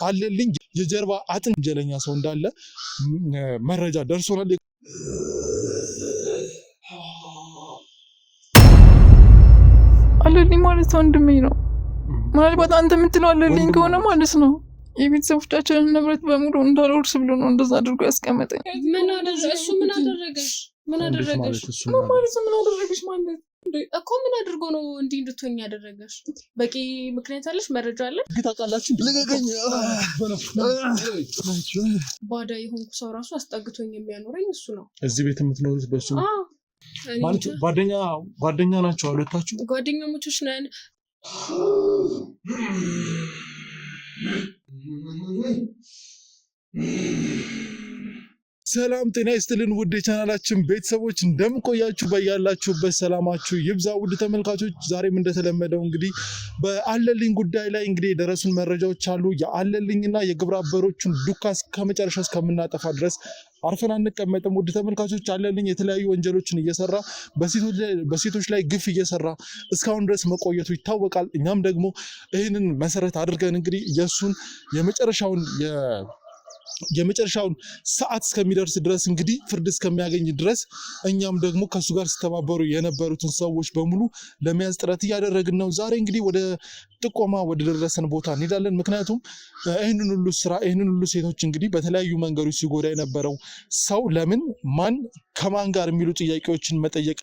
አለልኝ የጀርባ አጥንት ወንጀለኛ ሰው እንዳለ መረጃ ደርሶናል። አለልኝ ማለት ወንድሜ ነው። ምናልባት አንተ የምትለው አለልኝ ከሆነ ማለት ነው የቤተሰቦቻችንን ንብረት በሙሉ እንዳልወርስ ብሎ ነው እንደዛ አድርጎ ያስቀመጠኝ። ምን አደረገ? እሱ ምን አደረገሽ? ምን አደረገሽ? ምን አደረገሽ ማለት እኮ ምን አድርጎ ነው እንዲህ እንድትሆኝ ያደረገሽ? በቂ ምክንያት አለሽ? መረጃ አለ? ታውቃላችሁ። ልገገኝ ባዳ የሆንኩ ሰው ራሱ አስጠግቶኝ የሚያኖረኝ እሱ ነው። እዚህ ቤት የምትኖሩት በሱ ማለት ጓደኛ ናቸው ሁለታችሁ? ጓደኛሞች ነን። ሰላም ጤና ይስጥልን ውድ የቻናላችን ቤተሰቦች እንደምን ቆያችሁ? በያላችሁበት ሰላማችሁ ይብዛ። ውድ ተመልካቾች ዛሬም እንደተለመደው እንግዲህ በአለልኝ ጉዳይ ላይ እንግዲህ የደረሱን መረጃዎች አሉ። የአለልኝና የግብረ አበሮቹን ዱካ ከመጨረሻው እስከምናጠፋ ድረስ አርፈን አንቀመጥም። ውድ ተመልካቾች አለልኝ የተለያዩ ወንጀሎችን እየሰራ በሴቶች ላይ ግፍ እየሰራ እስካሁን ድረስ መቆየቱ ይታወቃል። እኛም ደግሞ ይህንን መሰረት አድርገን እንግዲህ የእሱን የመጨረሻውን ሰዓት እስከሚደርስ ድረስ እንግዲህ ፍርድ እስከሚያገኝ ድረስ እኛም ደግሞ ከሱ ጋር ሲተባበሩ የነበሩትን ሰዎች በሙሉ ለመያዝ ጥረት እያደረግን ነው። ዛሬ እንግዲህ ወደ ጥቆማ ወደ ደረሰን ቦታ እንሄዳለን። ምክንያቱም ይህንን ሁሉ ሴቶች እንግዲህ በተለያዩ መንገዶች ሲጎዳ የነበረው ሰው ለምን፣ ማን፣ ከማን ጋር የሚሉ ጥያቄዎችን መጠየቅ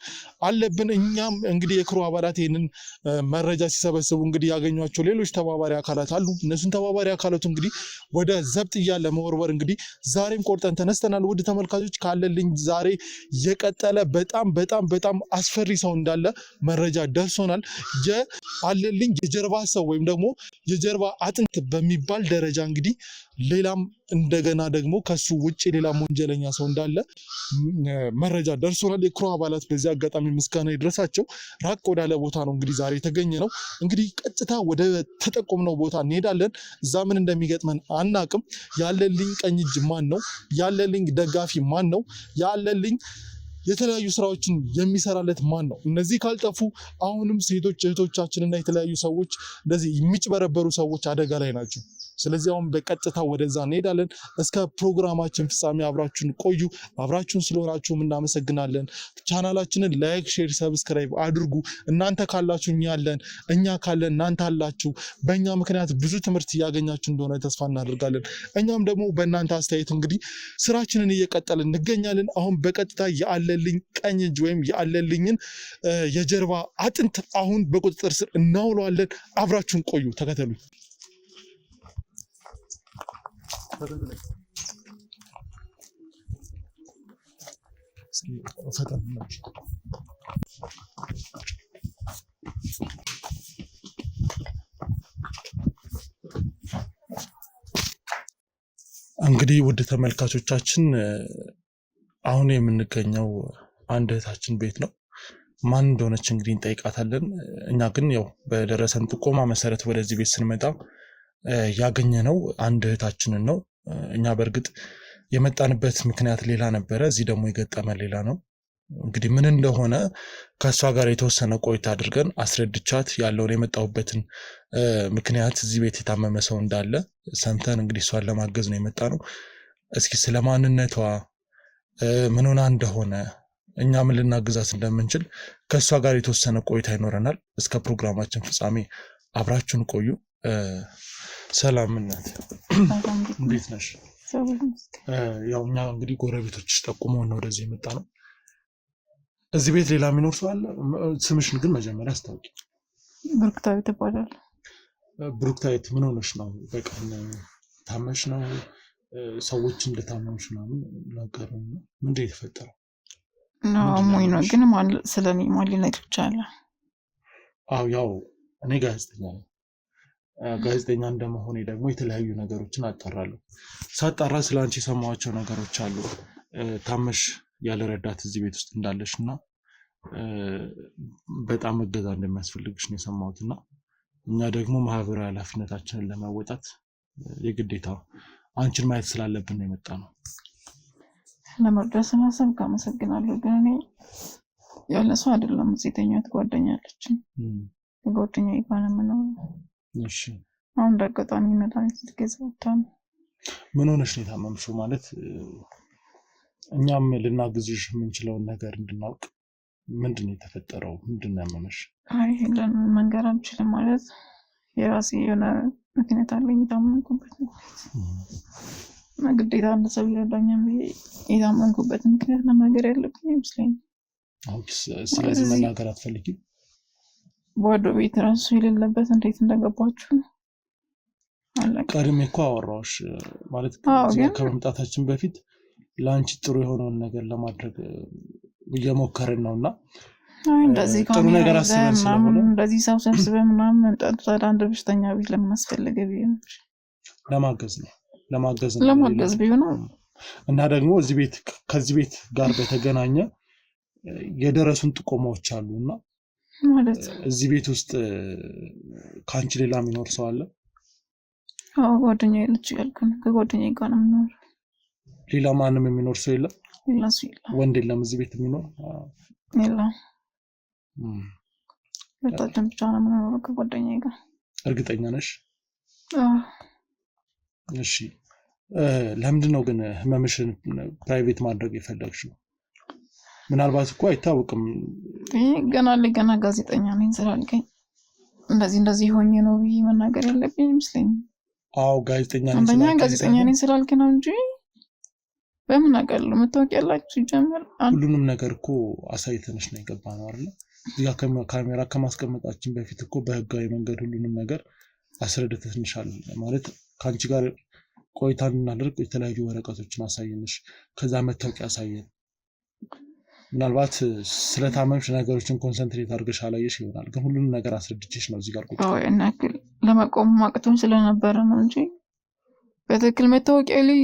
አለብን። እኛም እንግዲህ የክሩ አባላት ይህንን መረጃ ሲሰበስቡ እንግዲህ ያገኟቸው ሌሎች ተባባሪ አካላት አሉ። እነሱን ተባባሪ አካላቱ እንግዲህ ወደ ዘብጥያ ለመወርወር እንግዲህ ዛሬም ቆርጠን ተነስተናል። ውድ ተመልካቾች ካለልኝ ዛሬ የቀጠለ በጣም አስፈሪ ሰው እንዳለ መረጃ ደርሶናል። የአለልኝ የጀርባ ሰው ወይም ደግሞ የጀርባ አጥንት በሚባል ደረጃ እንግዲህ ሌላም እንደገና ደግሞ ከሱ ውጭ ሌላም ወንጀለኛ ሰው እንዳለ መረጃ ደርሶናል። የክሩ አባላት በዚህ አጋጣሚ ምስጋና ይድረሳቸው። ራቅ ወዳለ ቦታ ነው እንግዲህ ዛሬ የተገኘ ነው። እንግዲህ ቀጥታ ወደ ተጠቆምነው ቦታ እንሄዳለን። እዛ ምን እንደሚገጥመን አናቅም። ያለልኝ ቀኝ እጅ ማን ነው? ያለልኝ ደጋፊ ማን ነው? ያለልኝ የተለያዩ ስራዎችን የሚሰራለት ማን ነው? እነዚህ ካልጠፉ አሁንም ሴቶች እህቶቻችንና የተለያዩ ሰዎች እንደዚህ የሚጭበረበሩ ሰዎች አደጋ ላይ ናቸው። ስለዚህ አሁን በቀጥታ ወደዛ እንሄዳለን። እስከ ፕሮግራማችን ፍጻሜ አብራችሁን ቆዩ። አብራችሁን ስለሆናችሁም እናመሰግናለን። ቻናላችንን ላይክ፣ ሼር፣ ሰብስክራይብ አድርጉ። እናንተ ካላችሁ እኛ አለን፣ እኛ ካለን እናንተ አላችሁ። በእኛ ምክንያት ብዙ ትምህርት እያገኛችሁ እንደሆነ ተስፋ እናደርጋለን። እኛም ደግሞ በእናንተ አስተያየት እንግዲህ ስራችንን እየቀጠልን እንገኛለን። አሁን በቀጥታ የአለልኝ ቀኝ እጅ ወይም የአለልኝን የጀርባ አጥንት አሁን በቁጥጥር ስር እናውለዋለን። አብራችሁን ቆዩ፣ ተከተሉ። እንግዲህ ውድ ተመልካቾቻችን አሁን የምንገኘው አንድ እህታችን ቤት ነው። ማን እንደሆነች እንግዲህ እንጠይቃታለን። እኛ ግን ያው በደረሰን ጥቆማ መሰረት ወደዚህ ቤት ስንመጣ ያገኘነው አንድ እህታችንን ነው። እኛ በእርግጥ የመጣንበት ምክንያት ሌላ ነበረ፣ እዚህ ደግሞ የገጠመ ሌላ ነው። እንግዲህ ምን እንደሆነ ከእሷ ጋር የተወሰነ ቆይታ አድርገን አስረድቻት ያለውን የመጣሁበትን ምክንያት እዚህ ቤት የታመመ ሰው እንዳለ ሰምተን እንግዲህ እሷን ለማገዝ ነው የመጣ ነው። እስኪ ስለ ማንነቷ ምን ሆና እንደሆነ እኛ ምን ልናግዛት እንደምንችል ከእሷ ጋር የተወሰነ ቆይታ ይኖረናል። እስከ ፕሮግራማችን ፍጻሜ አብራችሁን ቆዩ። ሰላም እናት፣ እንዴት ነሽ? ያው እኛ እንግዲህ ጎረቤቶች ጠቁመውን ነው ወደዚህ የመጣ ነው። እዚህ ቤት ሌላ የሚኖር ሰው አለ? ስምሽን ግን መጀመሪያ አስታውቂ። ብሩክታዊት ትባላለህ። ብሩክታዊት፣ ምን ሆነሽ ነው? በቀን ታመሽ ነው? ሰዎች እንደታመምሽ ምናምን ነገሩ ነው? ምንድን የተፈጠረው? አሞኝ ነው ግን ስለኔ ማን ሊነግር ይችላል? ያው እኔ ጋዜጠኛ ነኝ። ጋዜጠኛ እንደመሆኔ ደግሞ የተለያዩ ነገሮችን አጣራለሁ። ሳጣራ ስለ አንቺ የሰማኋቸው ነገሮች አሉ። ታመሽ ያለ ረዳት እዚህ ቤት ውስጥ እንዳለሽ እና በጣም እገዛ እንደሚያስፈልግሽ ነው የሰማሁት እና እኛ ደግሞ ማህበራዊ ኃላፊነታችንን ለመወጣት የግዴታ አንቺን ማየት ስላለብን ነው የመጣ ነው። ለመርዳት ስላሰብክ አመሰግናለሁ። ግን እኔ ያለ ሰው አይደለም። እዚህ የተኛት ጓደኛ አለችኝ። የጓደኛዬ ጋር ነው የምኖረው። እሺ፣ አሁን እንዳጋጣሚ መድኃኒት ልትገዛ ወጣ ነው። ምን ሆነሽ ነው የታመምሽው? ማለት እኛም ልናግዝሽ የምንችለውን ነገር እንድናውቅ ምንድን ነው የተፈጠረው? ምንድን ነው ያመመሽ? አይ መንገር አልችልም። ማለት የራሴ የሆነ ምክንያት አለኝ የታመምኩበት ግዴታ አንድ ሰው ይረዳኛል ብዬ የታመምኩበት ምክንያት መናገር ያለብኝ ይመስለኛል። ስለዚህ መናገር አትፈልጊም? ባዶ ቤት ራሱ የሌለበት እንዴት እንደገባችሁ ቀድሜ እኮ አወራሁሽ። ማለት ከመምጣታችን በፊት ለአንቺ ጥሩ የሆነውን ነገር ለማድረግ እየሞከርን ነው እና እንደዚህ ጥሩ ነገር አስበን ስለሆነ እንደዚህ ሰው ሰብስበን ምናምን መምጣቱ ታዲያ አንድ በሽተኛ ቤት ለምን አስፈለገ ብዬ ነው። ለማገዝ ቢሆን እና ደግሞ እዚህ ቤት ከዚህ ቤት ጋር በተገናኘ የደረሱን ጥቆማዎች አሉና ማለት እዚህ ቤት ውስጥ ካንቺ ሌላ የሚኖር ሰው አለ? አዎ ጓደኛዬ ልጅ ያልኩኝ ከጓደኛዬ ጋር ነው የምኖረው። ሌላ ማንም የሚኖር ሰው የለም? ሌላ ሰው የለም። ወንድ የለም እዚህ ቤት የሚኖር? የለም። ሁለታችን ብቻ ነው የምኖረው ከጓደኛዬ ጋር። እርግጠኛ ነሽ? አዎ። እሺ ለምንድን ነው ግን ህመምሽን ፕራይቬት ማድረግ የፈለግሽው? ምናልባት እኮ አይታወቅም። ገና ጋዜጠኛ ነኝ ስላልከኝ እንደዚህ ሆኜ ነው ብዬ መናገር ያለብኝ ይመስለኛል። አዎ ጋዜጠኛ ነኝ ስላልክ ነው እንጂ በምን አውቃለሁ? መታወቂያ ያላችሁ ሲጀምር ሁሉንም ነገር እኮ አሳይተንሽ ነው የገባነው አይደል? እዚጋ ካሜራ ከማስቀመጣችን በፊት እኮ በህጋዊ መንገድ ሁሉንም ነገር አስረድተንሻል። ማለት ከአንቺ ጋር ቆይታ እንድናደርግ የተለያዩ ወረቀቶችን አሳየንሽ፣ ከዛ መታወቂያ አሳየን። ምናልባት ስለታመምሽ ነገሮችን ኮንሰንትሬት አድርገሽ አላየሽ ይሆናል፣ ግን ሁሉንም ነገር አስረድቼሽ ነው እዚህ ጋር ቁጭ ያክል ለመቆም ማቅቶን ስለነበረ ነው እንጂ በትክክል መታወቂያ ላይ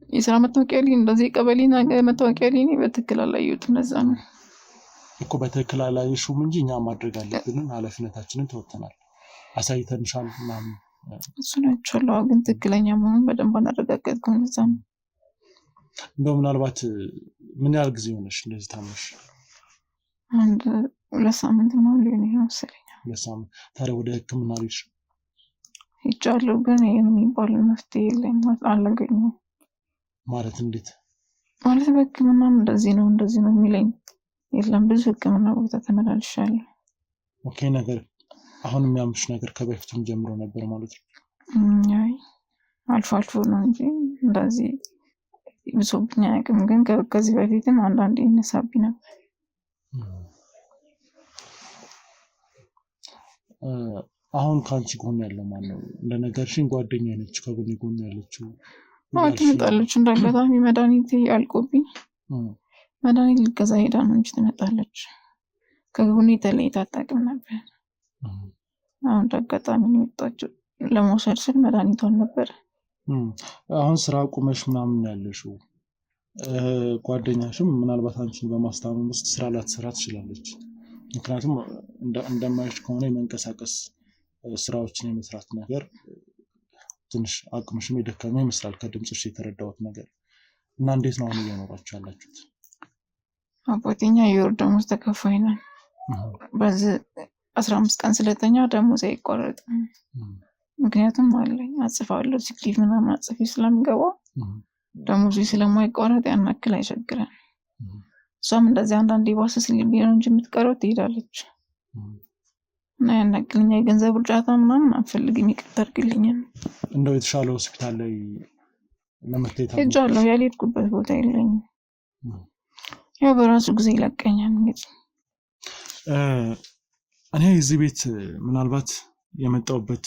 የስራ መታወቂያ ላይ እንደዚህ ቀበሌ ነገር መታወቂያ ላይ በትክክል አላየሁትም። ለዛ ነው እኮ በትክክል አላየሽውም እንጂ እኛ ማድረግ አለብንን ኃላፊነታችንን ተወጥተናል። አሳይተንሻል ምናምን እሱ ነው ቻለው፣ ግን ትክክለኛ መሆኑን በደንብ አናረጋገጥኩም። ለዛ ነው እንደው ምናልባት ምን ያህል ጊዜ ሆነሽ እንደዚህ ታመሽ? አንድ 2 ሳምንት ነው ሊሆን ይመስለኝ። 2 ሳምንት። ታዲያ ወደ ሕክምና ልጅ ሄጃለሁ፣ ግን ይሄን የሚባል መፍትሄ የለም አላገኘሁም። ማለት እንዴት? ማለት በሕክምና እንደዚህ ነው የሚለኝ የለም። ብዙ ሕክምና ቦታ ተመላልሻለሁ። ኦኬ። ነገር አሁን የሚያምሽ ነገር ከበፊቱም ጀምሮ ነበር ማለት ነው? አይ አልፎ ነው እንጂ እንደዚህ ብሶብኝ አያውቅም። ግን ከዚህ በፊትም አንዳንዴ ይነሳብኝ ነበር። አሁን ከአንቺ ጎን ያለው ማነው? እንደነገርሽኝ ጓደኛዬ ነች ከጎኔ ጎን ያለችው። ትመጣለች። እንዳጋጣሚ መድኃኒት አልቆብኝ መድኃኒት ልገዛ ሄዳ ነው እንጂ ትመጣለች። ከጎኔ ተለይታ አታውቅም ነበር። አሁን እንዳጋጣሚ ነው የመጣችው። ለመውሰድ ስል መድኃኒቱ አልነበረ። አሁን ስራ ቁመሽ ምናምን ያለሽው ጓደኛሽም ምናልባት አንቺን በማስታመም ውስጥ ስራ ላትሰራ ትችላለች። ምክንያቱም እንደማይሽ ከሆነ የመንቀሳቀስ ስራዎችን የመስራት ነገር ትንሽ አቅምሽም የደከመ ይመስላል ከድምፅሽ የተረዳሁት ነገር። እና እንዴት ነው አሁን እየኖራችሁ ያላችሁት? አባቴኛ የወር ደሞዝ ተከፋይ ነን። በዚህ 15 ቀን ስለተኛ ደሞዝ አይቆረጥም። ምክንያቱም አለኝ አጽፋለሁ ሲክሊፍ ምናምን አጽፌ ስለምገባ ደሞዙ ስለማይቆረጥ ያን ያክል አይቸግረን። እሷም እንደዚህ አንዳንዴ ባስ ሲልብኝ ነው እንጂ የምትቀረው ትሄዳለች። እና ያን ያክል እኛ የገንዘብ እርዳታ ምናምን አንፈልግም፣ ይቅርታ አድርግልኝ። እንደው የተሻለ ሆስፒታል ላይ ለመታየት ሄጃለሁ። ያልሄድኩበት ቦታ የለኝም። ያው በራሱ ጊዜ ይለቀኛል። እንግዲህ እኔ እዚህ ቤት ምናልባት የመጣሁበት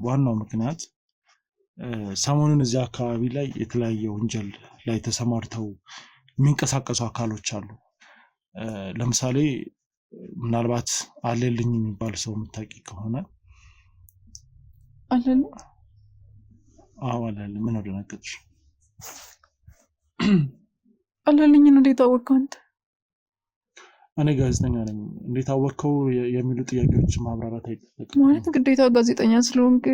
ዋናው ምክንያት ሰሞኑን እዚህ አካባቢ ላይ የተለያየ ወንጀል ላይ ተሰማርተው የሚንቀሳቀሱ አካሎች አሉ። ለምሳሌ ምናልባት አለልኝ የሚባል ሰው የምታውቂ ከሆነ። አለልኝ? አዎ አለልኝ። ምን ደነገጥሽ? አለልኝ እንዴት አወቅኸው አንተ? እኔ ጋዜጠኛ ነኝ። እንዴት አወቅኸው የሚሉ ጥያቄዎች ማብራራት አይጠበቅም። ማለት ግዴታ ጋዜጠኛ ስለሆንክ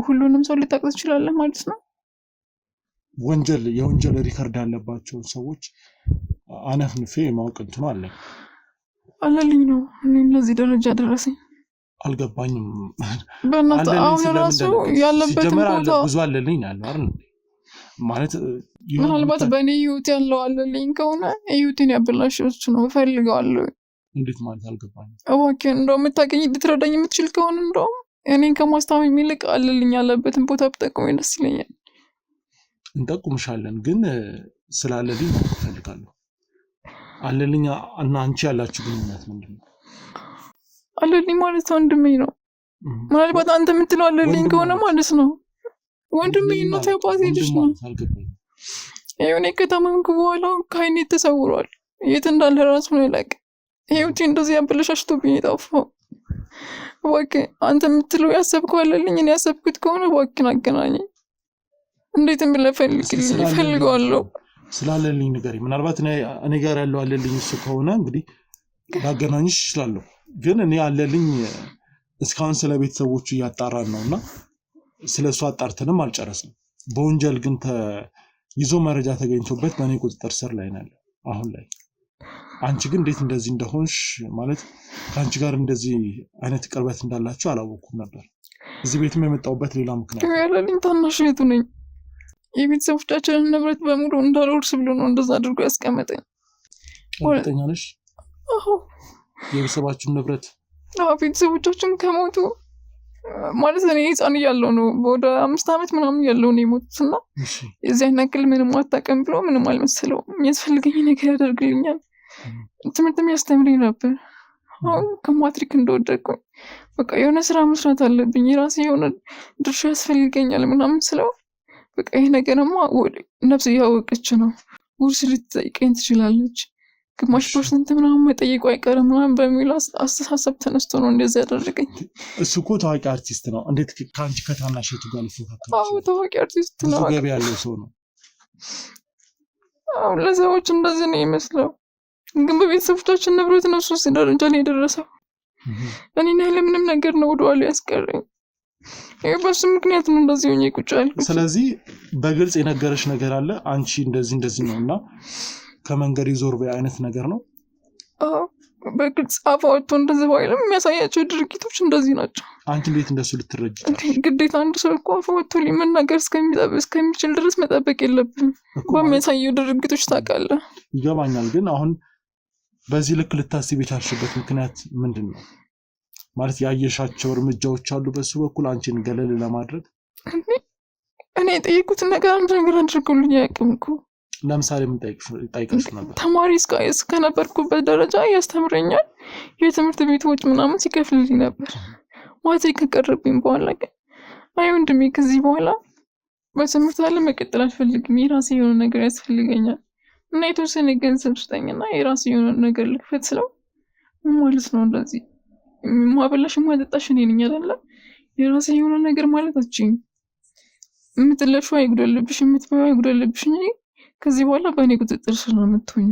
ሁሉንም ሰው ልታውቅ ትችላለህ ማለት ነው? የወንጀል ሪከርድ ያለባቸውን ሰዎች አነፍንፌ ማወቅ እንትኑ አለ። አለልኝ ነው እኔ ለዚህ ደረጃ ደረሰኝ። አልገባኝም። በእናትህ አሁን ራሱ ያለበትን ቦታ ብዙ አለልኝ ያለው አይደል ማለት ምናልባት በእኔ ህይወት ያለው አለልኝ ከሆነ ህይወቴን ያበላሸው እሱ ነው። እፈልገዋለሁ። እንዴት ማለት አልገባኝም። እባክህ እንደው የምታገኝ ልትረዳኝ የምትችል ከሆነ እንደው እኔን ከማስታመም ይልቅ አለልኝ ያለበትን ቦታ ብጠቁመኝ ደስ ይለኛል። እንጠቁምሻለን፣ ግን ስላለልኝ እፈልጋለሁ። አለልኝ እና አንቺ ያላችሁ ግንኙነት ምንድን ነው? አለልኝ ማለት ወንድሜ ነው። ምናልባት አንተ የምትለው አለልኝ ከሆነ ማለት ነው ወንድሜ እናት አባቴ ልጅ ነው። የሆነ ከታመምኩ በኋላ ከዓይኔ ተሰውሯል። የት እንዳለ ራሱ ነው ያላቅ። ህይወቴ እንደዚህ ያበለሻሽቶብኝ የጠፋው። እባክህ አንተ የምትለው ያሰብከው አለልኝ እኔ ያሰብኩት ከሆነ እባክህን አገናኘኝ። እንዴትም ብለህ እፈልገዋለሁ። ስላለልኝ ንገሪኝ። ምናልባት እኔ ጋር ያለው አለልኝ እሱ ከሆነ እንግዲህ ላገናኝሽ እችላለሁ። ግን እኔ አለልኝ እስካሁን ስለ ቤተሰቦቹ እያጣራን ነው እና ስለ እሱ አጣርተንም አልጨረስንም። በወንጀል ግን ይዞ መረጃ ተገኝቶበት በእኔ ቁጥጥር ስር ላይ ነው አሁን ላይ። አንቺ ግን እንዴት እንደዚህ እንደሆንሽ ማለት ከአንቺ ጋር እንደዚህ አይነት ቅርበት እንዳላችሁ አላወኩም ነበር። እዚህ ቤትም የመጣሁበት ሌላ ምክንያት ያለልኝ ታናሽ እህቱ ነኝ። የቤተሰቦቻችንን ንብረት በሙሉ እንዳልወርስ ብሎ ነው እንደዛ አድርጎ ያስቀመጠኝ። እርግጠኛ ነሽ? የቤተሰባችን ንብረት? ቤተሰቦቻችን ከሞቱ ማለት እኔ ህፃን እያለሁ ነው ወደ 5 ዓመት ምናምን እያለሁ ነው የሞቱት እና የዚያን ያክል ምንም አታውቅም ብሎ ምንም አልመሰለውም። የሚያስፈልገኝ ነገር ያደርግልኛል። ትምህርትም ያስተምረኝ ነበር። አሁን ከማትሪክ እንደወደቅኩኝ በቃ የሆነ ስራ መስራት አለብኝ፣ የራሴ የሆነ ድርሻ ያስፈልገኛል ምናምን ስለው በቃ ይሄ ነገርማ ነፍስ እያወቀች ነው፣ ውርስ ልትጠይቀኝ ትችላለች፣ ግማሽ ፐርሰንት ምናምን መጠየቁ አይቀርም ምናምን በሚል አስተሳሰብ ተነስቶ ነው እንደዚህ ያደረገኝ። እሱ እኮ ታዋቂ አርቲስት ነው። እንዴት ከአንቺ ከታናሽቱ ጋር ሊፎካከር? አዎ ታዋቂ አርቲስት ነው፣ ብዙ ገቢ ያለው ሰው ነው። አዎ ለሰዎች እንደዚህ ነው ይመስለው፣ ግን በቤተሰቦቻችን ንብረት ነው እሱ ደረጃ ላይ የደረሰው። እኔን ያለ ምንም ነገር ነው ወደኋላ ያስቀረኝ። በሱ ምክንያት ነው እንደዚህ ሆኜ ቁጭ ያልኩት። ስለዚህ በግልጽ የነገረሽ ነገር አለ አንቺ እንደዚህ ነው እና ከመንገድ ይዞር በይ አይነት ነገር ነው? አዎ በግልጽ አፋወጥቶ እንደዚህ ባይልም የሚያሳያቸው ድርጊቶች እንደዚህ ናቸው። አንቺ እንዴት እንደሱ ልትረጂ? ግዴታ አንድ ሰው እኮ አፋወጥቶ መናገር እስከሚችል ድረስ መጠበቅ የለብንም። በሚያሳየው ድርጊቶች ታውቃለህ። ይገባኛል። ግን አሁን በዚህ ልክ ልታስብ የቻልሽበት ምክንያት ምንድን ነው? ማለት ያየሻቸው እርምጃዎች አሉ በሱ በኩል አንቺን ገለል ለማድረግ? እኔ የጠየቁትን ነገር አንድ ነገር አድርጎልኝ አያውቅም እኮ። ለምሳሌ ምን ጠይቀሽ ነበር? ተማሪ እስከነበርኩበት ደረጃ ያስተምረኛል። የትምህርት ቤት ወጪ ምናምን ሲከፍልልኝ ነበር። ማትሪክ ከቀረብኝ በኋላ ግን አይ ወንድሜ ከዚህ በኋላ በትምህርት ዓለም መቀጠል አልፈልግም፣ የራሴ የሆነ ነገር ያስፈልገኛል እና የተወሰነ ገንዘብ ስጠኝና የራሴ የሆነ ነገር ልክፈት ስለው ማለት ነው እንደዚህ ማበላሽ ማጠጣሽ እኔ ነኝ አይደለ? የራሴ የሆነ ነገር ማለት አትችይም። የምትለብሺው አይጉደልብሽ፣ የምትበይው አይጉደልብሽ እንጂ ከዚህ በኋላ በእኔ ቁጥጥር ስር ነው የምትሆኝ።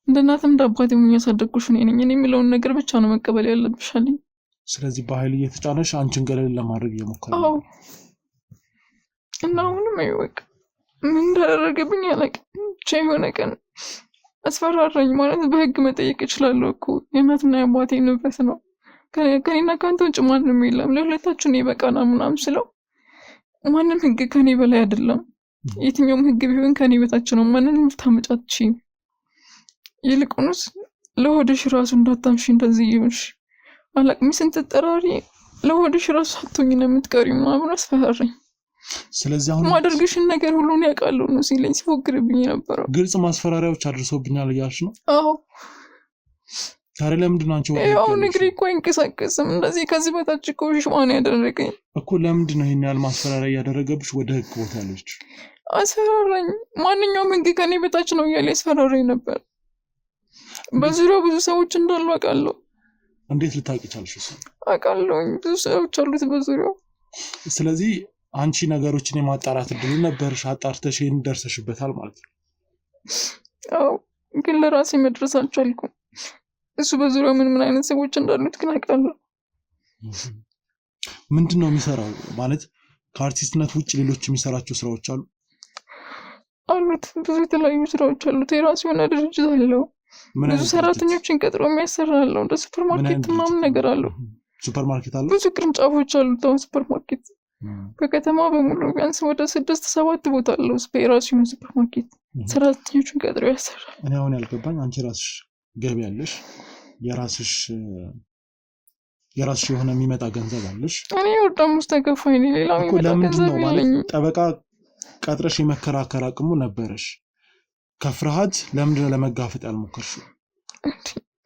እንደ እናትም እንደ አባቴም ያሳደግኩሽ እኔ ነኝ። እኔ የምለውን ነገር ብቻ ነው መቀበል ያለብሽ አለኝ። ስለዚህ በኃይል እየተጫነሽ አንቺን ገለል ለማድረግ እየሞከረ ነው። አዎ እና አሁንም አይወቅ ምን እንዳደረገብኝ አላውቅም። ብቻ የሆነ ቀን አስፈራራኝ። ማለት በህግ መጠየቅ እችላለሁ እኮ የእናትና የአባቴ ንብረት ነው፣ ከኔና ከአንተ ውጭ ማንም የለም፣ ለሁለታችን ይበቃና ምናምን ስለው ማንም ህግ ከኔ በላይ አይደለም፣ የትኛውም ህግ ቢሆን ከኔ በታች ነው፣ ማንንም ልታመጫች። ይልቁንስ ለሆድሽ ራሱ እንዳታምሽ እንደዚህ ይሁንሽ አላቅም ስንት ጠራሪ ለሆድሽ ራሱ አትሆኝ ነው የምትቀሪው ምናምን አስፈራራኝ። ስለዚህ አሁን ማደርግሽን ነገር ሁሉን ያውቃለሁ ነው ሲለኝ ሲፎክርብኝ ነበረው። ግልጽ ማስፈራሪያዎች አድርሶብኛል እያልሽ ነው? አዎ። ታዲያ ለምንድን ነው አንቺ አሁን እግሬ እኮ አይንቀሳቀስም። እንደዚህ ከዚህ በታች እኮ ሽማን ያደረገኝ እኮ። ለምንድን ነው ይሄን ያህል ማስፈራሪያ እያደረገብሽ ወደ ህግ ቦታ ያለች? አስፈራራኝ። ማንኛውም ህግ ከኔ በታች ነው እያለ ያስፈራራኝ ነበር። በዙሪያው ብዙ ሰዎች እንዳሉ አውቃለሁ። እንዴት ልታውቂ ቻልሽ? አውቃለሁ ብዙ ሰዎች አሉት በዙሪያው። ስለዚህ አንቺ ነገሮችን የማጣራት እድሉ ነበርሽ፣ አጣርተሽ ይሄን ደርሰሽበታል ማለት ነው? አዎ፣ ግን ለራሴ መድረስ አልቻልኩም። እሱ በዙሪያው ምን አይነት ሰዎች እንዳሉት ግን አውቃለሁ። ምንድን ነው የሚሰራው? ማለት ከአርቲስትነት ውጭ ሌሎች የሚሰራቸው ስራዎች አሉ? አሉት፣ ብዙ የተለያዩ ስራዎች አሉት። የራሱ የሆነ ድርጅት አለው። ብዙ ሰራተኞችን ቀጥሮ የሚያሰራ አለው። እንደ ሱፐርማርኬት ምናምን ነገር አለው። ሱፐርማርኬት አለ? ብዙ ቅርንጫፎች አሉት። አሁን ሱፐርማርኬት በከተማ በሙሉ ቢያንስ ወደ 6-7 ቦታ አለው የራሱ የሆነ ሱፐርማርኬት። ሰራተኞቹን ቀጥሮ ያሰራል። እኔ አሁን ያልገባኝ አንቺ ራስሽ ገቢ ያለሽ የራስሽ የሆነ የሚመጣ ገንዘብ አለሽ። እኔ ደሞዝ ተከፋይ ነኝ። ሌላ የሚመጣ ገንዘብ የለኝም። ጠበቃ ቀጥረሽ የመከራከር አቅሙ ነበረሽ። ከፍርሃት ለምንድነው ለመጋፈጥ ያልሞከርሽው?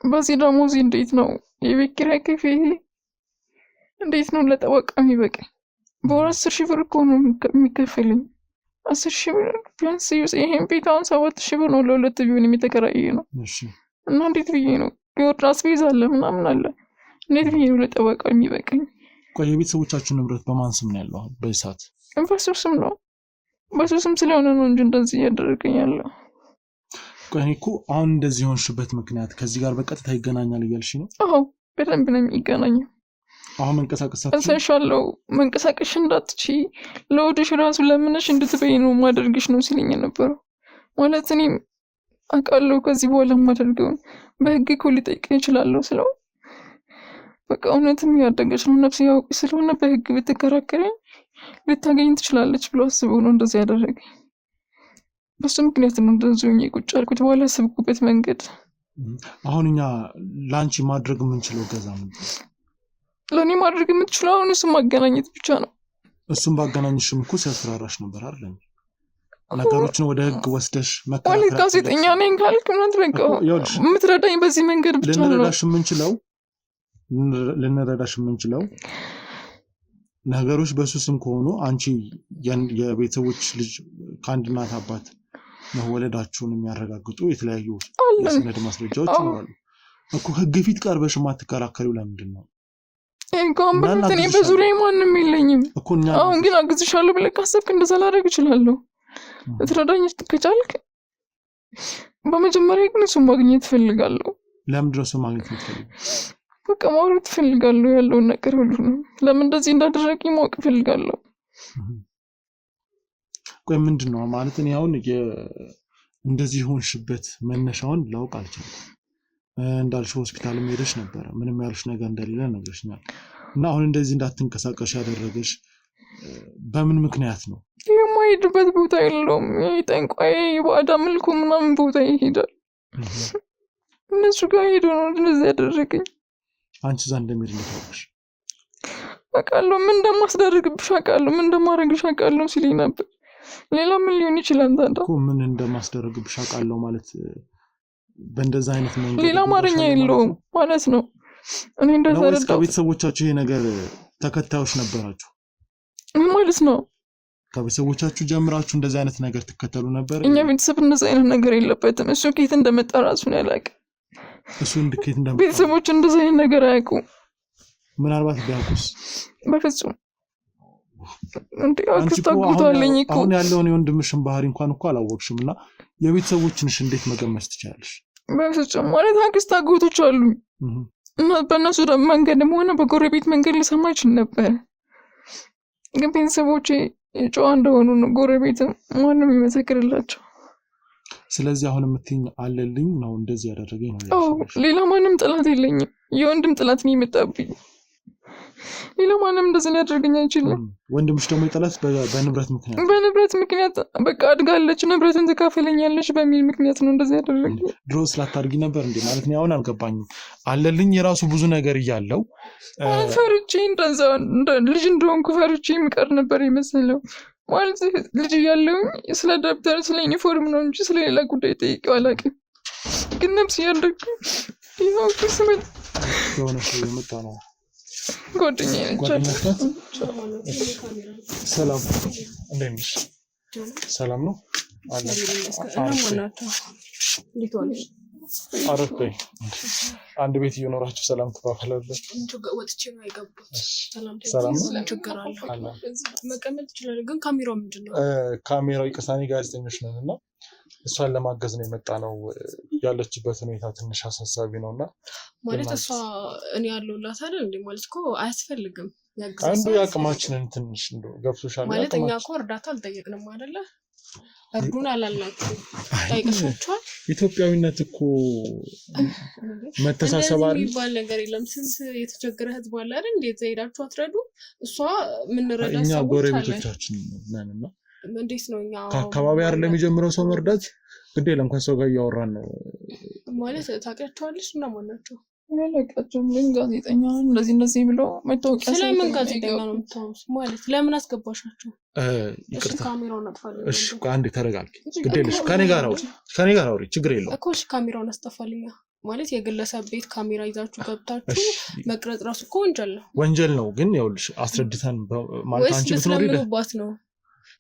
በዚህ ደሞዝ እንዴት ነው የቤት ኪራይ ክፍያ እንዴት ነው ለጠበቃ የሚበቃኝ? በወር 10,000 ብር እኮ ነው የሚከፈለኝ። 10,000 ብር ቢያንስ ይሄን ቤት አሁን 7,000 ብር ነው ለሁለት ቢሆን የሚተከራየ ነው። እና እንዴት ብዬ ነው የወር አስቤዛ አለ ምናምን አለ። እንዴት ብዬ ነው ለጠበቃ የሚበቃኝ? ቆይ የቤተሰቦቻችሁ ንብረት በማን ስም ነው ያለው በዚህ ሰዓት? በሱ ስም ነው። በሱ ስም ስለሆነ ነው እንጂ እንደዚህ እያደረገኝ ያለው። ቆይ እኮ አሁን እንደዚህ የሆንሽበት ምክንያት ከዚህ ጋር በቀጥታ ይገናኛል እያልሽ ነው? አዎ በደንብ ነው የሚገናኘው። አሁን መንቀሳቀሳችሁ እሰሻለሁ መንቀሳቀሽ እንዳትቺ ለወደሽ ራሱ ለምንሽ እንድትበይ ነው ማደርግሽ ነው ሲልኝ ነበር። ማለት እኔም አውቃለሁ ከዚህ በኋላ ማደርገውን በህግ እኮ ሊጠይቀኝ ይችላል ስለው በቃ እውነትም ያደገች ነው ነፍስ ያውቅ ስለሆነ በህግ ብትከራከረኝ ልታገኝ ትችላለች ብሎ አስበው ነው እንደዚህ ያደረገኝ። በሱ ምክንያት ነው እንደዚህ ቁጭ አልኩት። በኋላ ሰብኩበት መንገድ። አሁን እኛ ላንቺ ማድረግ የምንችለው ገዛ ምንድን ነው? ለኔ ማድረግ የምትችለው አሁን እሱን ማገናኘት ብቻ ነው። እሱን ባገናኝሽም እኮ ሲያስፈራራሽ ነበር አይደል? ነገሮችን ወደ ህግ ወስደሽ መከራከር ማለት ጋዜጠኛ ነኝ ካልክ ምናምን በቃ የምትረዳኝ በዚህ መንገድ ብቻ ነው። ልንረዳሽ የምንችለው ነገሮች በሱ ስም ከሆኑ አንቺ የቤተሰቦች ልጅ ከአንድ እናት አባት መወለዳችሁን የሚያረጋግጡ የተለያዩ የሰነድ ማስረጃዎች ይኖራሉ እኮ። ህግ ፊት ቀርበሽ የማትከራከሪው ለምንድን ነው? እኔ በዙሪያዬ ማንም የለኝም። አሁን ግን አግዝሻለሁ ብለህ ካሰብክ እንደዛ ላደርግ እችላለሁ። ልትረዳኝ ከቻልክ በመጀመሪያ ግን እሱን ማግኘት እፈልጋለሁ። ለምንድን ነው እሱን ማግኘት የምትፈልጊው? በቃ ማውራት እፈልጋለሁ ያለውን ነገር ሁሉ ነው። ለምን እንደዚህ እንዳደረገኝ ማወቅ እፈልጋለሁ። ቆይ ምንድን ነው ማለት እኔ አሁን እንደዚህ ሆንሽበት መነሻውን ላውቅ አልቻልኩም። እንዳልሽ ሆስፒታልም ሄደሽ ነበር፣ ምንም ያልሽ ነገር እንደሌለ ነግረሽኛል። እና አሁን እንደዚህ እንዳትንቀሳቀሽ ያደረገሽ በምን ምክንያት ነው? የማይሄድበት ቦታ የለውም። ጠንቋይ የባዕድ አምልኮ ምናምን ቦታ ይሄዳል። እነሱ ጋር ሄዶ ነው እንደዚህ ያደረገኝ። አንቺ እዛ እንደሚሄድ ልታውቅሽ አውቃለሁ። ምን እንደማስደርግብሽ አውቃለሁ፣ ምን እንደማደርግሽ አውቃለሁ ሲለኝ ነበር። ሌላ ምን ሊሆን ይችላል ታዲያ? እኮ ምን እንደማስደርግብሽ አውቃለሁ ማለት በእንደዛ አይነት መንገድ ሌላ አማርኛ የለውም ማለት ነው። እኔ እንደዛ ረዳው። ከቤተሰቦቻችሁ ይሄ ነገር ተከታዮች ነበራችሁ ማለት ነው? ከቤተሰቦቻችሁ ጀምራችሁ እንደዛ አይነት ነገር ትከተሉ ነበር? እኛ ቤተሰብ እንደዛ አይነት ነገር የለበትም። እሱ ከየት እንደመጣ ራሱን ያላውቅም። እሱ ከየት እንደመጣ ቤተሰቦች እንደዛ አይነት ነገር አያውቁም። ምናልባት ቢያውቁስ? በፍጹም እንዴ አክስታጉታለኝ እኮ። አሁን ያለውን የወንድምሽን ባህሪ እንኳን እኮ አላወቅሽም እና የቤተሰቦችንሽ እንዴት መገመት ትችላለሽ? በፍጹም ማለት አክስታጎቶች አሉ እና በእነሱ መንገድም ሆነ በጎረቤት መንገድ ልሰማ ይችል ነበር። ግን ቤተሰቦቼ ጨዋ እንደሆኑ ነው ጎረቤትም ማንም ይመሰክርላቸው። ስለዚህ አሁን የምትይኝ አለልኝ ነው እንደዚህ ያደረገኝ ነው? ሌላ ማንም ጥላት የለኝም። የወንድም ጥላት ነው የመጣብኝ። ሌላ ማንም እንደዚህ ሊያደርገኝ አይችልም። ወንድምሽ ደግሞ የጠላት በንብረት ምክንያት በቃ አድጋለች፣ ንብረትን ትካፈለኛለች በሚል ምክንያት ነው እንደዚህ ያደረገኝ። ድሮ ስላታድጊ ነበር እንዴ? ማለት ነው አሁን አልገባኝም። አለልኝ የራሱ ብዙ ነገር እያለው ፈርቼ እንደዛ ልጅ እንደሆንኩ ፈርቼ የሚቀር ነበር የመሰለው። ማለት ልጅ እያለሁኝ ስለ ደብተር ስለ ዩኒፎርም ነው እንጂ ስለሌላ ጉዳይ ጠይቄው አላውቅም። ግን ነፍስ እያደግኩ ይኸው ስመት የሆነ ሰው የመጣ ነው ጓደኛዬ ነች። ሰላም እንዴት ነሽ? ሰላም ነው አለ። አረፍ በይ። አንድ ቤት እየኖራችሁ ሰላም ትባባላላችሁ? ወጥቼ ነው የገባሁት። ሰላም ችግር አለ መቀመጥ ትችላለህ። ግን ካሜራው ምንድን ነው? ካሜራው ይቅርታኔ ጋዜጠኞች ነን እና እሷን ለማገዝ ነው የመጣ ነው። ያለችበት ሁኔታ ትንሽ አሳሳቢ ነው እና ማለት እሷ እኔ ያለሁላት አይደል እንዴ? ማለት እኮ አያስፈልግም። አንዱ የአቅማችንን ትንሽ እንደው ገብቶሻል። ማለት እኛ እኮ እርዳታ አልጠየቅንም አይደለ? እርዱን አላልናችሁ ጠይቀሻችኋል? ኢትዮጵያዊነት እኮ መተሳሰብ አይደል የሚባል ነገር የለም። ስንት የተቸገረ ህዝብ አለ አይደል? እንዴት ሄዳችሁ አትረዱ? እሷ ምን ረዳ ሰዎች አለ። እኛ ጎረቤቶቻችን ነንና እንዴት ነው እኛ ከአካባቢ አይደል የሚጀምረው ሰው መርዳት ግዴ ለምኳን ሰው ጋር እያወራን ነው ማለት ታውቂያቸዋለሽ? እና ማን ናቸው? ያለቃቸው ምን ጋዜጠኛ እንደዚህ ብሎ መታወቂያ ስለምን ጋዜጠኛ ነው የምታወሩት? ማለት ለምን አስገባሻቸው? ይቅርታ ካሜራውን አጥፋልኝ። እሺ አንዴ ተረጋግጥ። ግዴለሽ ከኔ ጋር አውሪ ችግር የለውም እኮ። እሺ ካሜራውን አስጠፋልኝ። ማለት የግለሰብ ቤት ካሜራ ይዛችሁ ገብታችሁ መቅረጽ ራሱ እኮ ወንጀል ነው። ግን ይኸውልሽ አስረድተን ማለት አንቺ ብትኖሪ ስለምንባት ነው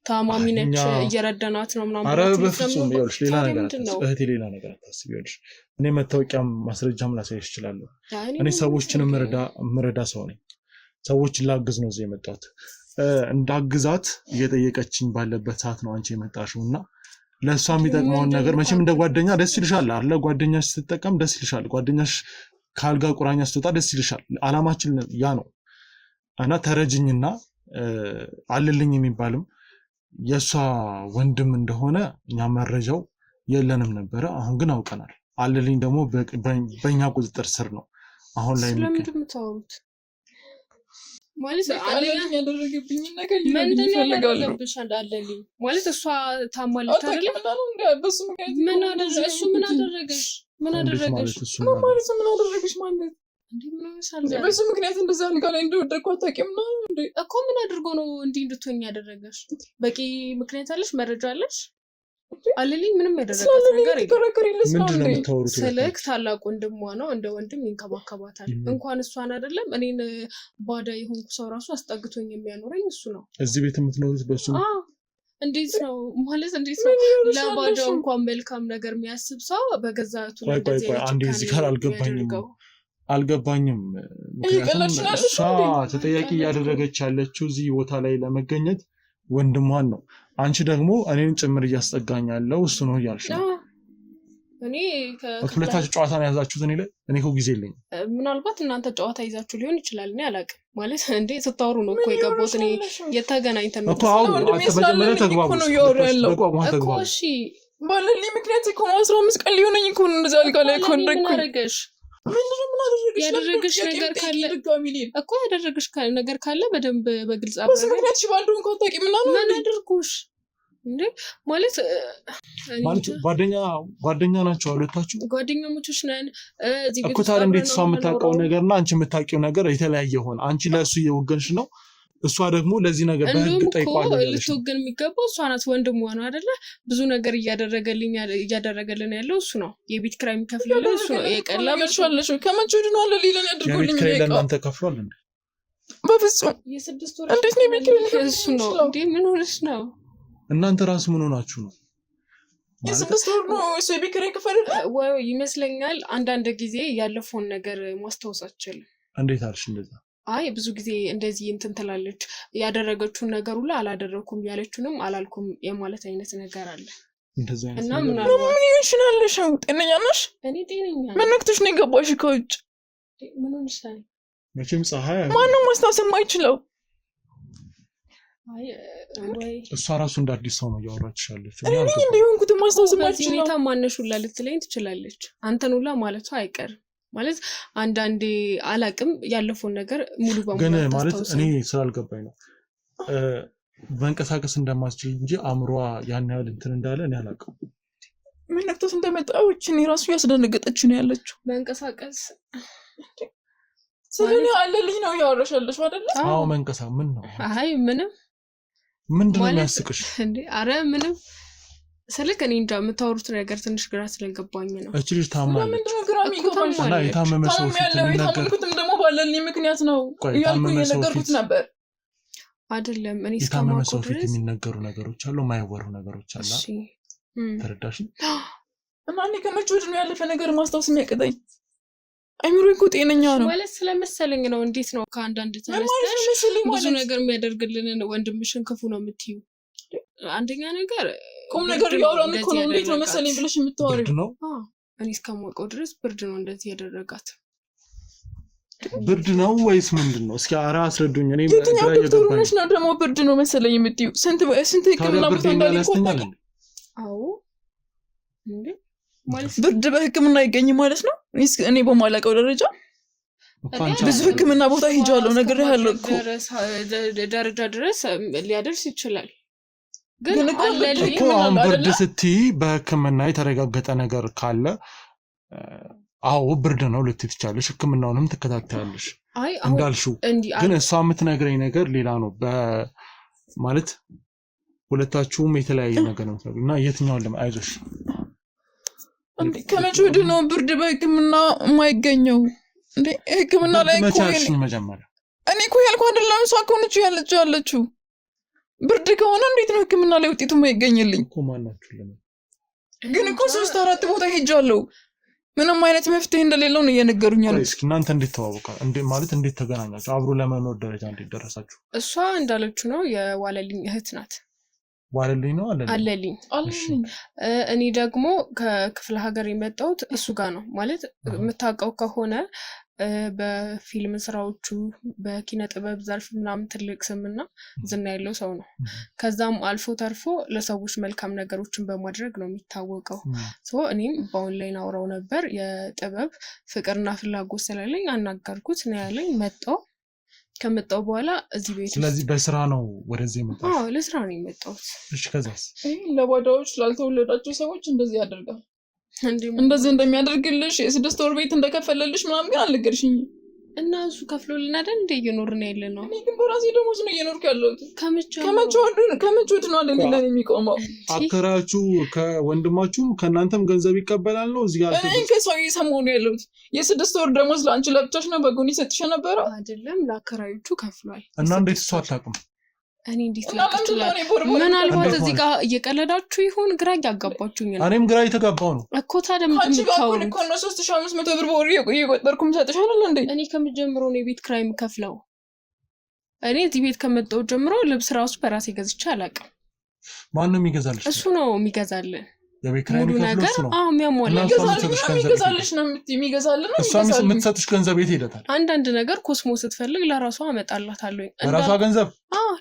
ታማሚ ነች እየረዳናት ነው ምናምን። ኧረ በፍጹም ይኸውልሽ ሌላ ነገር እህቴ ሌላ ነገር አታስቢ። ይኸውልሽ እኔ መታወቂያም ማስረጃም ላሳይሽ እችላለሁ። እኔ ሰዎችን ምረዳ ሰው ነኝ። ሰዎችን ላግዝ ነው እዚህ የመጣሁት። እንዳግዛት እየጠየቀችኝ ባለበት ሰዓት ነው አንቺ የመጣሽው እና ለእሷ የሚጠቅመውን ነገር መቼም እንደ ጓደኛ ደስ ይልሻል አይደለ? ጓደኛሽ ስትጠቀም ደስ ይልሻል። ጓደኛሽ ካልጋ ቁራኛ ስትወጣ ደስ ይልሻል። አላማችን ያ ነው እና ተረጅኝና አለልኝ የሚባልም የእሷ ወንድም እንደሆነ እኛ መረጃው የለንም ነበረ። አሁን ግን አውቀናል። አለልኝ ደግሞ በእኛ ቁጥጥር ስር ነው አሁን ላይ። ስለምንድን የምታወሩት? ማለት አለልኝ ያደረገብኝ ነገር ምንድን ያደረገብሽ? አለልኝ ማለት እሷ ታማለች አይደል? ምን አደረገሽ? ምን አደረገሽ? ምን አደረገሽ? ምን አደረገሽ ማለት በሱ ምክንያት እንደዛ አልጋ ላይ እንደወደድኩ አታውቂም ነው እንዴ? እኮ ምን አድርጎ ነው እንዲህ እንድትሆኝ ያደረገሽ? በቂ ምክንያት አለሽ? መረጃ አለሽ? አለልኝ ምንም ያደረጋት ነገር የለም። ምንድን ነው የምታወሩት? ስልክ ታላቅ ወንድሟ ነው፣ እንደ ወንድም ይንከባከባታል። እንኳን እሷን አይደለም እኔን ባዳ የሆንኩ ሰው ራሱ አስጠግቶኝ የሚያኖረኝ እሱ ነው። እዚህ ቤት የምትኖሩት በሱ ነው? እንዴት ነው ማለት እንዴት ነው? ለባዳው እንኳን መልካም ነገር የሚያስብ ሰው በገዛ አንዴ እዚህ ጋር አልገባኝም። ምክንያቱም እሷ ተጠያቂ እያደረገች ያለችው እዚህ ቦታ ላይ ለመገኘት ወንድሟን ነው። አንቺ ደግሞ እኔን ጭምር እያስጠጋኝ ያለው እሱ ነው እያልሽ ነው። ሁለታችሁ ጨዋታ ነው ያዛችሁት እኔ ላይ። እኔ እኮ ጊዜ የለኝም። ምናልባት እናንተ ጨዋታ ይዛችሁ ሊሆን ይችላል። እኔ አላውቅም። ማለት እንዴ ስታወሩ ነው እኮ የገባሁት። እኔ የተገናኝተን ነው መጀመሪያ ተግባቡ እኮ። እሺ ባለልኝ ምክንያት እኮ 15 ቀን ሊሆነኝ እኮ ነው እንደዛ አልጋ ላይ እኮ ያደረገሽ ነገር ካለ እኮ ያደረገሽ ነገር ካለ በደንብ በግልጽ ምን አድርጎሽ እንዴ? ማለት ጓደኛ ናቸው ሁለታችሁ? ጓደኛሞች ነን እኮ። ታዲያ እንዴት እሷ የምታውቀው ነገርና አንቺ የምታውቂው ነገር የተለያየ ሆነ? አንቺ ለእሱ እየወገንሽ ነው፣ እሷ ደግሞ ለዚህ ነገር በህግ ጠይቋል። ልትወገን የሚገባው እሷ ናት። ወንድሟ ነው አይደለ? ብዙ ነገር እያደረገልን ያለው እሱ ነው። የቤት ኪራይ የሚከፍልልን እሱ ነው። የቀላምሻለሽ ከመቼ ወዲህ ነው አለልኝ ያድርጉልኝ። የቤት ኪራይ ለእናንተ ከፍሏል እንዴ? በፍጹም የ6 ወር እንዴት ነው የቤት ኪራይ እሱ ነው እንዴ? ምን ሆነሽ ነው? እናንተ ራሱ ምን ሆናችሁ ነው? የ6 ወር ነው እሱ የቤት ኪራይ ከፈለ ወይ ይመስለኛል። አንዳንድ ጊዜ ያለፈውን ነገር ማስታወስ አትችልም። እንዴት አልሽ እንደዛ? አይ ብዙ ጊዜ እንደዚህ እንትን ትላለች። ያደረገችውን ነገር ሁሉ አላደረኩም ያለችውንም አላልኩም የማለት አይነት ነገር አለ። እንደዛ አይነት እና ምን ይችላልሽ? ጤነኛ ነሽ? እኔ ጤነኛ ነኝ። ምን ነክቶሽ ነው የገባሽ ከውጭ? ምን ሆነሻል? መቼም ፀሐይ ማንም ማስታወስ የማይችለው እሷ ራሱ እንደ አዲስ ሰው ነው እያወራችሽ ያለችው። እኔ እንዲሆንኩት ማስታወስ የማይችለው ሁኔታ ማነሽ ሁላ ልትለኝ ትችላለች። አንተን ሁላ ማለቷ አይቀርም። ማለት አንዳንዴ አላቅም ያለፈውን ነገር ሙሉ በሙሉ ግን ማለት እኔ ስላልገባኝ ነው መንቀሳቀስ እንደማስችል እንጂ አእምሯ ያን ያህል እንትን እንዳለ እኔ አላውቅም። ምን ነክቶት እንደመጣች እኔ ራሱ ያስደነገጠች ነው ያለችው። መንቀሳቀስ ስለኔ አለልኝ ነው ያወራሻለሽ አይደል? አዎ መንቀሳቀስ ምን ነው? አይ ምንድን ነው የሚያስቅሽ እንዴ? አረ ምንም ስልክ እኔ እንጃ የምታወሩት ነገር ትንሽ ግራ ስለገባኝ ነው። እቺ ልጅ ታማለች እና የታመመ ሰው ፊት የታመምኩትም ደግሞ ባለልኝ ምክንያት ነው ያልኩኝ የነገርኩት ነበር አይደለም። እኔ የታመመ ሰው ፊት የሚነገሩ ነገሮች አሉ፣ የማይወሩ ነገሮች አሉ። ተረዳሽ? እና እኔ ከመቼ ወዲህ ነው ያለፈ ነገር ማስታወስ የሚያቅተኝ? አይምሮ እኮ ጤነኛ ነው ማለት ስለመሰለኝ ነው። እንዴት ነው ከአንዳንድ ተነስተሽ ብዙ ነገር የሚያደርግልንን ወንድምሽን ክፉ ነው የምትዩ? አንደኛ ነገር ቁም ነገር ያወራን እኮ ነው። እንዴት ነው መሰለኝ ብለሽ የምታወሪው? ነው እኔ እስከማውቀው ድረስ ብርድ ነው እንደዚህ ያደረጋት። ብርድ ነው ወይስ ምንድነው? እስኪ አራ አስረዱኝ። እኔ የትኛው ዶክተር ነሽ ነው ደግሞ ብርድ ነው መሰለኝ የምትይው? ስንት ህክምና ቦታ እንዳለ አዎ እንዴ ማለት ብርድ በህክምና ይገኝ ማለት ነው? እኔ በማላውቀው ደረጃ ብዙ ህክምና ቦታ ሄጃለሁ ነግሬሃለሁ እኮ ደረጃ ድረስ ሊያደርስ ይችላል። ግን እኮ አሁን ብርድ ስትይ በህክምና የተረጋገጠ ነገር ካለ አዎ ብርድ ነው ልትይ ትችላለሽ። ህክምናውንም ትከታተያለሽ እንዳልሽው። ግን እሷ የምትነግረኝ ነገር ሌላ ነው። ማለት ሁለታችሁም የተለያየ ነገር ነው እና የትኛውን አይዞሽ ከመቼ ወዲህ ነው ብርድ በህክምና የማይገኘው እንዴ? ህክምና ላይ እኮ መጀመሪያ እኔ እኮ ያልኩህ አይደለም። እሷ እኮ ነች ያለችው ብርድ ከሆነ እንዴት ነው ህክምና ላይ ውጤቱ የማይገኝልኝ? እኮ ማናችሁ ለምን ግን እኮ 3-4 ቦታ ሄጃለሁ። ምንም አይነት መፍትሄ እንደሌለው ነው እየነገሩኝ ያሉት። እስኪ እናንተ እንዴት ተዋወቃችሁ? ማለት እንዴት ተገናኛችሁ? አብሮ ለመኖር ደረጃ እንዴት ደረሳችሁ? እሷ እንዳለችው ነው የዋለልኝ እህት ናት። ዋለልኝ ነው አለልኝ። እኔ ደግሞ ከክፍለ ሀገር የመጣሁት እሱ ጋር ነው። ማለት የምታውቀው ከሆነ በፊልም ስራዎቹ በኪነ ጥበብ ዘርፍ ምናምን ትልቅ ስምና ዝና ያለው ሰው ነው። ከዛም አልፎ ተርፎ ለሰዎች መልካም ነገሮችን በማድረግ ነው የሚታወቀው። እኔም በኦንላይን አውራው ነበር የጥበብ ፍቅርና ፍላጎት ስላለኝ አናገርኩት ነው ያለኝ። ከመጣው በኋላ እዚህ ቤት ስለዚህ በስራ ነው ወደዚህ የመጣው? አዎ ለስራ ነው የመጣሁት። እሺ ከዛስ? ለባዳዎች ላልተወለዳቸው ሰዎች እንደዚህ ያደርጋል። እንደዚህ እንደሚያደርግልሽ የ6 ወር ቤት እንደከፈለልሽ ምናምን ግን አልነገርሽኝ። እና እሱ ከፍሎልን አይደል እንደ እየኖርን ያለ ነው። እኔ ግን በራሴ ደሞዝ ነው እየኖርኩ ያለሁት። ከመቼ ወዲህ ነው አለ ሌላ የሚቆመው? አከራችሁ ከወንድማችሁ ከእናንተም ገንዘብ ይቀበላል ነው እዚህ ጋር? እኔ ከሰው እየሰማሁ ነው ያለሁት። የ6 ወር ደሞዝ ለአንቺ ለብቻሽ ነው በጎን ይሰጥሽ ነበረ አይደለም? ለአከራዮቹ ከፍሏል። እና እንዴት እሱ አታውቅም? እኔ እንዴት ላቅችላል? ምናልባት እዚህ ጋር እየቀለዳችሁ ይሁን ግራ እያጋባችሁኝ ነው። እኔም ግራ እየተጋባው ነው እኮ። ታዲያ ምንድን ነው ታውቁ እኮ ነው 3500 ብር በወር እየቆጠርኩም ሰጥሻለሁ እንዴ? እኔ ከምጀምሮ ነው የቤት ኪራይ የምከፍለው። እኔ እዚህ ቤት ከመጣሁ ጀምሮ ልብስ ራሱ በራሴ ገዝቼ አላውቅም። ማን ነው የሚገዛልሽ? እሱ ነው የሚገዛልን የቤት ኪራይ ነገር። የሚያሟላ የሚገዛልሽ ነው የሚገዛልን። እሷ የምትሰጥሽ ገንዘብ የት ሄደታል? አንዳንድ ነገር ኮስሞ ስትፈልግ ለራሷ አመጣላታለሁ። ለራሷ ገንዘብ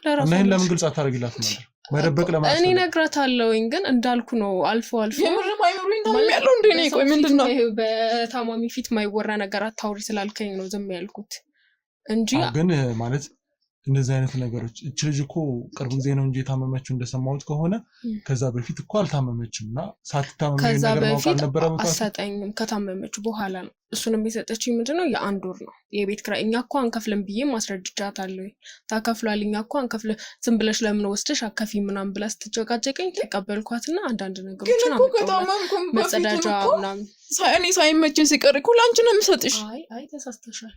ለራሷ እና ይሄን ለምን ግልጽ አታደርጊላት ነበር? መደበቅ ለማለት እኔ እነግራታለሁኝ። ግን እንዳልኩ ነው አልፎ የምርም አይምሩኝ ታም ያለው እንዴ ነው። ቆይ ምንድነው በታማሚ ፊት ማይወራ ነገር አታውሪ ስላልከኝ ነው ዝም ያልኩት እንጂ ግን ማለት እንደዚህ አይነት ነገሮች እቺ ልጅ እኮ ቅርብ ጊዜ ነው እንጂ የታመመችው እንደሰማሁት ከሆነ ከዛ በፊት እኮ አልታመመችምና ሳትታመም ነገር ማውቃ ነበር። አሳጣኝም ከታመመችው በኋላ ነው። እሱንም የሰጠችኝ ምንድነው የአንድ ወር ነው የቤት ኪራይ። እኛ እኮ አንከፍልም ብዬ ማስረድቻታለሁ። ታከፍሏል እኛ እኮ አንከፍል ዝም ብለሽ ለምን ወስደሽ አከፊ ምናምን ብላ ስትጨቃጨቀኝ ተቀበልኳትና አንዳንድ ነገሮችን አመጣሁ። መጸዳጃ ምናምን እኔ ሳይመችኝ ሲቀር እኮ ላንቺ ነው የምሰጥሽ። አይ ተሳስተሻል።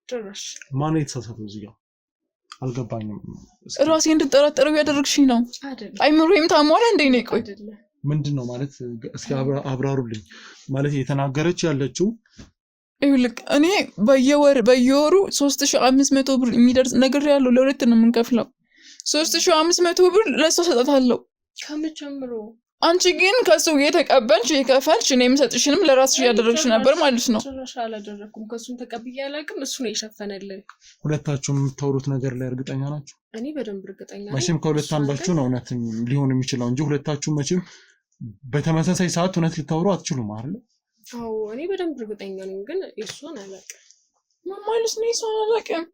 ጭራሽ ማን የተሳሳተው እዚህ ጋር አልገባኝም። ራሴ እንድጠራጠረው ያደረግሽኝ ነው አይምሮዬም ታሟል እንዴ ነው? ቆይ ምንድነው ማለት እስኪ አብራሩልኝ። ማለት የተናገረች ያለችው ይልቅ እኔ በየወሩ 3500 ብር የሚደርስ ነገር ያለው ለሁለት ነው የምንከፍለው። 3500 ብር ለሷ ሰጣታለሁ ከመጀመሩ። አንቺ ግን ከሱ የተቀበልሽ የከፈልሽ እኔ የምሰጥሽንም ለራስሽ ያደረግሽ ነበር ማለት ነው። ጭራሽ አላደረኩም። ከሱም ተቀብዬ አላውቅም። እሱ ነው የሸፈነልኝ። ሁለታችሁም የምታወሩት ነገር ላይ እርግጠኛ ናችሁ? እኔ በደንብ እርግጠኛ ነኝ። መቼም ከሁለት አንዳችሁ ነው እውነት ሊሆን የሚችለው እንጂ ሁለታችሁም መቼም በተመሳሳይ ሰዓት እውነት ልታወሩ አትችሉም አይደል? አዎ እኔ በደንብ እርግጠኛ ነኝ። ግን እሱን አላውቅም። ማለት ነው እሱን አላውቅም።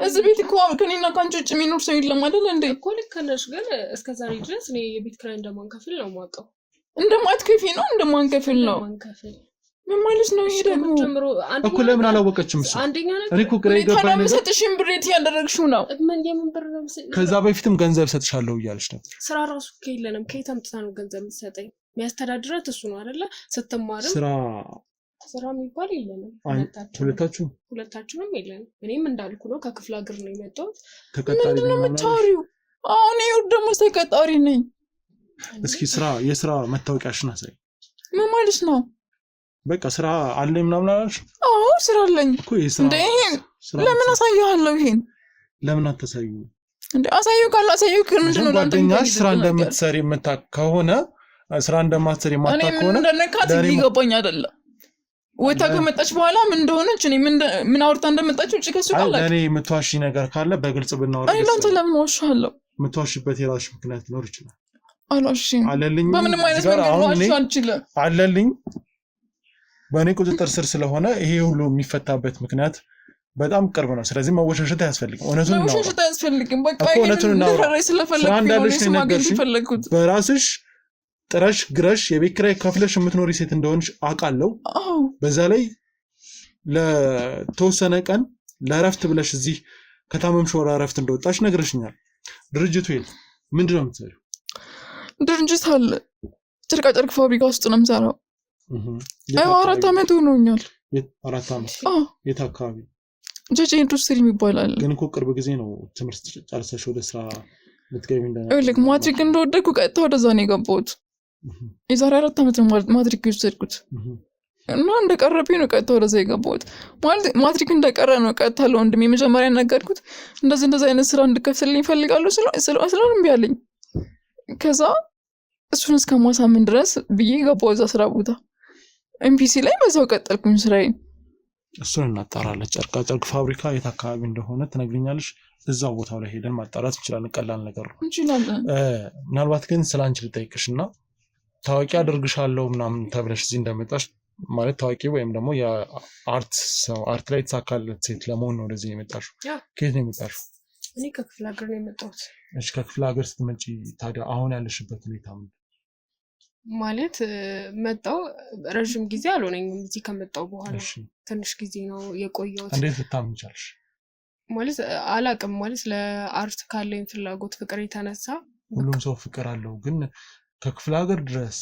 እዚህ ቤት እኮ ከኔና ካንቺ ውጭ የሚኖር ሰው የለም አይደል እንዴ? እኮ ልክ ነሽ። ግን እስከዛሬ ድረስ እኔ የቤት ኪራይ እንደማንከፍል ነው የማውቀው። እንደማትከፊ ነው እንደማንከፍል ነው። ምን ማለት ነው? ይሄ ደግሞ እኮ ለምን አላወቀችም? እሱ አንደኛ ነገር እኔ እኮ ግራ ይገባኝ ነገር ሰጥሽም ብሬት ያደረግሽው ነው። ምን የምን ብር ነው? ከዛ በፊትም ገንዘብ ሰጥሻለሁ እያለች ነበር። ስራ ራሱ ከየለንም። ከየት አምጥታ ነው ገንዘብ የምትሰጠኝ? የሚያስተዳድራት እሱ ነው አይደለ? ስትማርም ስራ የሚባል የለንም። ሁለታችንም የለንም። እኔም እንዳልኩ ነው ከክፍለ ሀገር ነው የመጣሁት። ተቀጣሪ ነው የምታወሪው? አሁን ይኸው ደግሞ ተቀጣሪ ነኝ። እስኪ የስራ መታወቂያሽን አሳይ። ምን ማለት ነው? በቃ ስራ አለኝ ምናምን አላልሽ? አዎ ስራ አለኝ እኮ የስራ እንዴ። ለምን አሳያለሁ? ይሄን ለምን አታሳዩ እንዴ? አሳዩ ካላሳዩ ምንድነው? ጓደኛሽ ስራ እንደምትሰሪ ከሆነ ስራ እንደማትሰሪ ማታ ከሆነ እንደነካት ይገባኝ አይደለም። ወታ ከመጣች በኋላ ምን እንደሆነች እኔ ምን አውርታ እንደመጣች እጭ ከሱ ጋር ለኔ የምትዋሺ ነገር ካለ በግልጽ ብናወራ እኔ ላንተ ለምን ዋሻለሁ? የምትዋሽበት የራስሽ ምክንያት ሊኖር ይችላል። አላሽም አለልኝ በምንም አይነት መንገድ ዋሽ አልችልም። አለልኝ በእኔ ቁጥጥር ስር ስለሆነ ይሄ ሁሉ የሚፈታበት ምክንያት በጣም ቅርብ ነው። ስለዚህ መወሻሸት አያስፈልግም። እውነቱን ነው መወሻሸት አያስፈልግም። በቃ እውነቱን ነው ስለፈለኩት በራስሽ ጥረሽ ግረሽ የቤት ኪራይ ከፍለሽ የምትኖሪ ሴት እንደሆንሽ አውቃለሁ። በዛ ላይ ለተወሰነ ቀን ለእረፍት ብለሽ እዚህ ከታመምሽ ወራ እረፍት እንደወጣሽ ነግረሽኛል። ድርጅቱ የለም ምንድን ነው የምትሰሪው? ድርጅት አለ ጨርቃጨርቅ ፋብሪካ ውስጥ ነው የምሰራው። 4 ዓመት ሆኖኛል። 4 ዓመት? የት አካባቢ? ጀጂ ኢንዱስትሪ ይባላል። ግን እኮ ቅርብ ጊዜ ነው ትምህርት ጨርሰሽ ወደ ስራ ልትገቢ እንደነበረ። ልክ ማትሪክ እንደወደድኩ ቀጥታ ወደዛ ነው የገባሁት። የዛሬ 4 ዓመት ነው ማትሪክ የወሰድኩት እና እንደቀረብኝ ነው ቀጥታ ወደዛ የገባሁት። ማለት ማትሪክ እንደቀረ ነው ቀጥታ ለወንድሜ መጀመሪያ ነገርኩት። እንደዚህ አይነት ስራ እንድከፍልልኝ እፈልጋለሁ ስለሆነ እምቢ አለኝ። ከዛ እሱን እስከማሳምን ድረስ ብዬ ገባሁ እዛ ስራ ቦታ ኤምፒሲ ላይ በዛው ቀጠልኩኝ ስራዬን። እሱን እናጣራለን። ጨርቃጨርቅ ፋብሪካ የት አካባቢ እንደሆነ ትነግሪኛለሽ? እዛው ቦታው ላይ ሄደን ማጣራት እንችላለን። ቀላል ነገር ነው። እንችላለን። ምናልባት ግን ስላንቺ ልጠይቅሽና ታዋቂ አድርግሻለሁ ምናምን ተብለሽ እዚህ እንደመጣሽ ማለት ታዋቂ ወይም ደግሞ የአርት ሰው አርት ላይ የተሳካለት ሴት ለመሆን ነው ወደዚህ የመጣሽው? ከየት ነው የመጣሽው? እኔ ከክፍለ ሀገር ነው የመጣሁት። እሺ ከክፍለ ሀገር ስትመጪ ታዲያ አሁን ያለሽበት ሁኔታ ምንድን ማለት መጣሁ ረጅም ጊዜ አልሆነኝም እዚህ ከመጣሁ በኋላ ትንሽ ጊዜ ነው የቆየሁት። እንዴት ልታምኚ ቻልሽ? ማለት አላውቅም። ማለት ለአርት ካለኝ ፍላጎት ፍቅር የተነሳ ሁሉም ሰው ፍቅር አለው፣ ግን ከክፍለ ሀገር ድረስ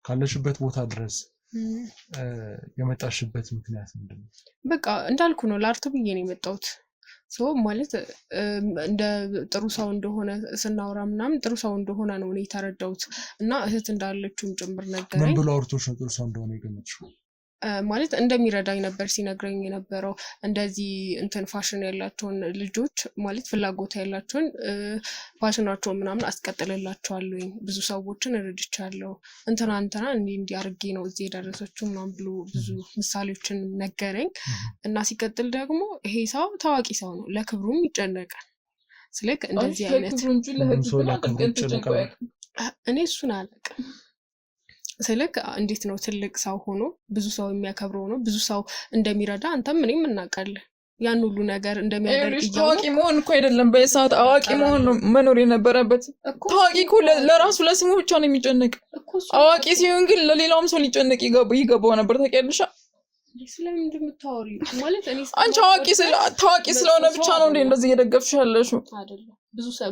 ካለሽበት ቦታ ድረስ የመጣሽበት ምክንያት ምንድን ነው? በቃ እንዳልኩ ነው ለአርት ብዬ ነው የመጣሁት። ሰው ማለት እንደ ጥሩ ሰው እንደሆነ ስናወራ ምናምን ጥሩ ሰው እንደሆነ ነው እኔ የተረዳሁት እና እህት እንዳለችውም ጭምር ነገረኝ። ምን ብሎ አውርቶሽ ነው ጥሩ ሰው እንደሆነ የገመትሽው? ማለት እንደሚረዳኝ ነበር ሲነግረኝ የነበረው። እንደዚህ እንትን ፋሽን ያላቸውን ልጆች ማለት ፍላጎት ያላቸውን ፋሽናቸውን ምናምን አስቀጥልላቸዋለሁኝ፣ ብዙ ሰዎችን እረድቻለሁ፣ እንትና እንዲህ አድርጌ ነው እዚህ የደረሰችው ምናምን ብሎ ብዙ ምሳሌዎችን ነገረኝ። እና ሲቀጥል ደግሞ ይሄ ሰው ታዋቂ ሰው ነው፣ ለክብሩም ይጨነቃል። ስለክ እንደዚህ አይነት እኔ እሱን አላውቅም። ስለክ እንዴት ነው ትልቅ ሰው ሆኖ ብዙ ሰው የሚያከብረው ነው ብዙ ሰው እንደሚረዳ አንተም እኔም እናውቃለን። ያን ሁሉ ነገር እንደሚያደርግ ታዋቂ መሆን እኮ አይደለም በሰዓት አዋቂ መሆን መኖር የነበረበት። ታዋቂ እኮ ለራሱ ለስሙ ብቻ ነው የሚጨነቅ። አዋቂ ሲሆን ግን ለሌላውም ሰው ሊጨነቅ ይገባው ነበር። ታውቂያለሽ? ስለምን እንደምታወሪ ማለት እኔ አንቺ ታዋቂ ስለሆነ ብቻ ነው እንደዚህ እየደገፍሽ ያለሽው አይደለም።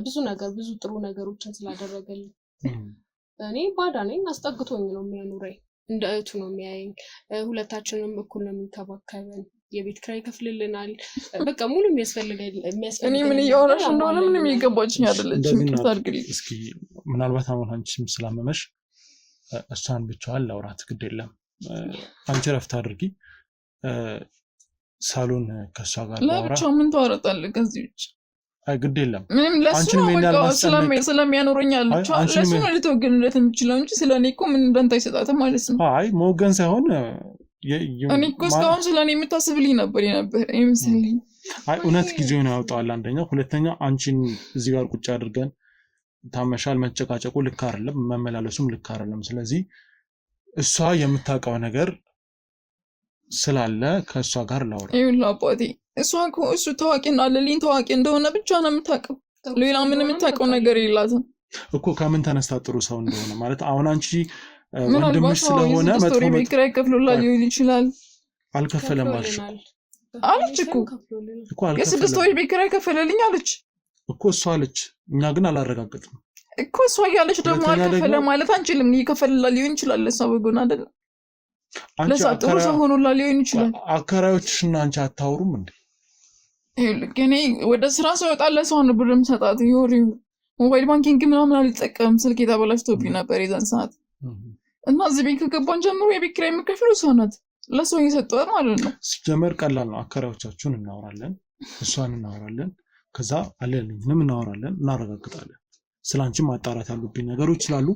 ብዙ ነገር ብዙ ጥሩ ነገሮችን ስላደረገልኝ እኔ ባዳ ነኝ። አስጠግቶኝ ነው የሚያኖረኝ፣ እንደ እህቱ ነው የሚያየኝ። ሁለታችንም እኩል ነው የሚንከባከበን፣ የቤት ኪራይ ይከፍልልናል። በቃ ሙሉ የሚያስፈልገኝ እኔ ምን እያወራሽ እንደሆነ ምንም እየገባችኝ አይደለችም። እስኪ ምናልባት አሁን አንቺም ስላመመሽ እሷን ብቻዋን ላውራት፣ ግድ የለም አንቺ ረፍት አድርጊ። ሳሎን ከሷ ጋር ላውራ። ለብቻው ምን ታወራጣለህ ከዚህ ውጭ? አይ ግድ የለም ምንም ስለሚያኖረኝ አለች ለሱ ነው ልትወገንለት የምችለው እንጂ ስለኔ እኮ ምን እንደንታ አይሰጣትም ማለት ነው። አይ መወገን ሳይሆን እኔ እኮ እስካሁን ስለኔ የምታስብልኝ ነበር ይመስልኝ። አይ እውነት ጊዜውን ያወጣዋል አንደኛ፣ ሁለተኛ አንቺን እዚህ ጋር ቁጭ አድርገን ታመሻል፣ መጨቃጨቁ ልክ አይደለም፣ መመላለሱም ልክ አይደለም። ስለዚህ እሷ የምታውቀው ነገር ስላለ ከእሷ ጋር ላውራ። ይኸውልህ አባቴ እሱ ታዋቂና አለልኝ ታዋቂ እንደሆነ ብቻ ነው የምታውቀው፣ ሌላ ምን የምታውቀው ነገር የላትም እኮ። ከምን ተነስታ ጥሩ ሰው እንደሆነ ማለት አሁን አንቺ ወንድምሽ ስለሆነ መጥፎ ቤት ኪራይ ከፍሎላት ሊሆን ይችላል። አልከፈለም አለች እኮ የ6 ወር ቤት ኪራይ ከፈለልኝ አለች እኮ እሷ አለች። እኛ ግን አላረጋገጥንም እኮ። እሷ እያለች ደግሞ አልከፈለ ማለት አንችልም። ይከፈልላት ሊሆን ይችላል ለእሷ በጎን አይደለም፣ ለእሷ ጥሩ ሰው ሆኖላት ሊሆን ይችላል። አከራዮችሽና አንቺ አታውሩም እንዴ? እኔ ወደ ስራ ስወጣ ለሰው ነው ብር የምሰጣት። ሞባይል ባንኪንግ ምናምን አልጠቀምም፣ ስልክ የተበላሽቶብኝ ነበር የዛን ሰዓት እና እዚህ ቤት ከገባን ጀምሮ የቤት ኪራይ የምከፍለው እሷ ናት፣ ለሰው እየሰጠኋት ማለት ነው። ሲጀመር ቀላል ነው። አከራዮቻችሁን እናወራለን፣ እሷን እናወራለን፣ ከዛ አለልኝንም እናወራለን፣ እናረጋግጣለን። ስላንቺ ማጣራት አሉብኝ ነገሮች ስላሉ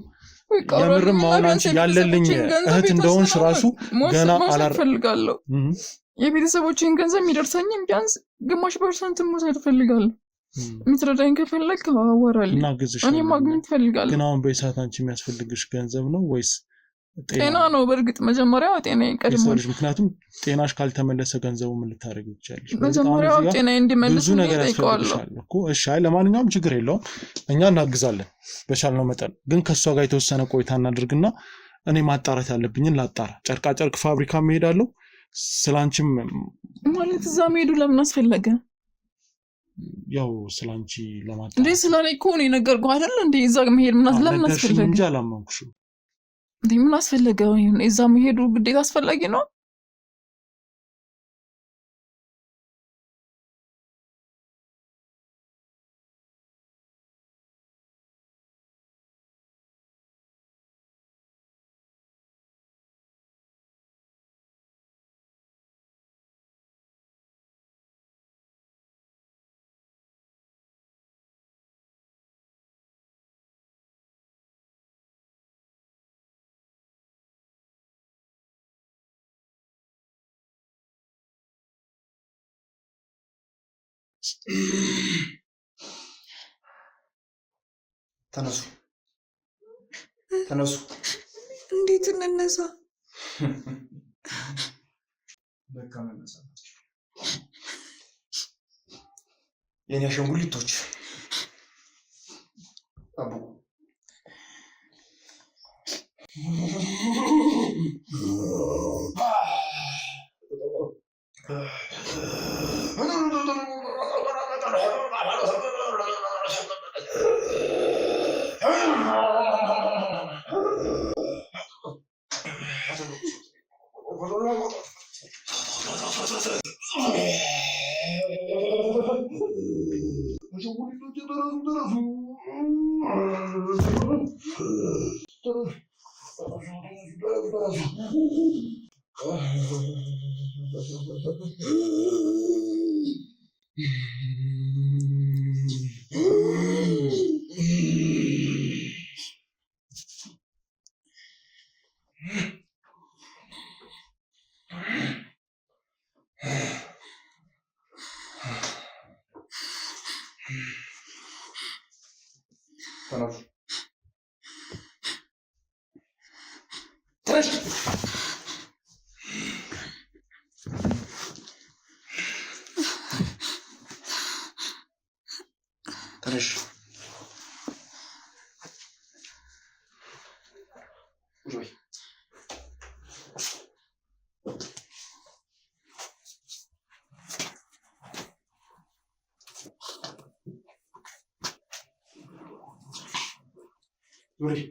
የምርም አሁን አንቺ ያለልኝ እህት እንደሆንሽ ራሱ ገና አላፈልጋለሁ የቤተሰቦቼን ገንዘብ የሚደርሰኝም ቢያንስ ግማሽ % መውሰድ እፈልጋለሁ ምትረዳኝ ከፈለክ አወራለሁ እኔ ማግኘት እፈልጋለሁ ግን አሁን በሰዓት አንቺ የሚያስፈልግሽ ገንዘብ ነው ወይስ ጤና ነው በርግጥ መጀመሪያ ጤና ይቀድማል ምክንያቱም ጤናሽ ካልተመለሰ ገንዘቡ ምን ልታረግ ይችላልሽ መጀመሪያ ጤና እንዲመለስ ብዙ ነገር ያስፈልግሻል እኮ እሺ አይ ለማንኛውም ችግር የለውም እኛ እናግዛለን በቻልነው መጠን ግን ከሷ ጋር የተወሰነ ቆይታ እናድርግና እኔ ማጣራት ያለብኝን ላጣራ ጨርቃ ጨርቅ ፋብሪካ መሄዳለሁ ስላንቺም ማለት እዛ መሄዱ ለምን አስፈለገ ያው ስላንቺ ለማጣራት እንዴ ስላለኝ እኮ ነው የነገርኩህ አይደል እንዴ እዛ መሄድ ለምን አስፈለገ እንጂ አላመንኩሽም እንዴ ምን አስፈለገ እዛ መሄዱ ግዴታ አስፈላጊ ነው ተነሱ እንዴት እንነሳ በቃ እንነሳ የኔ አሸንጉሊቶች አቡ Yuri.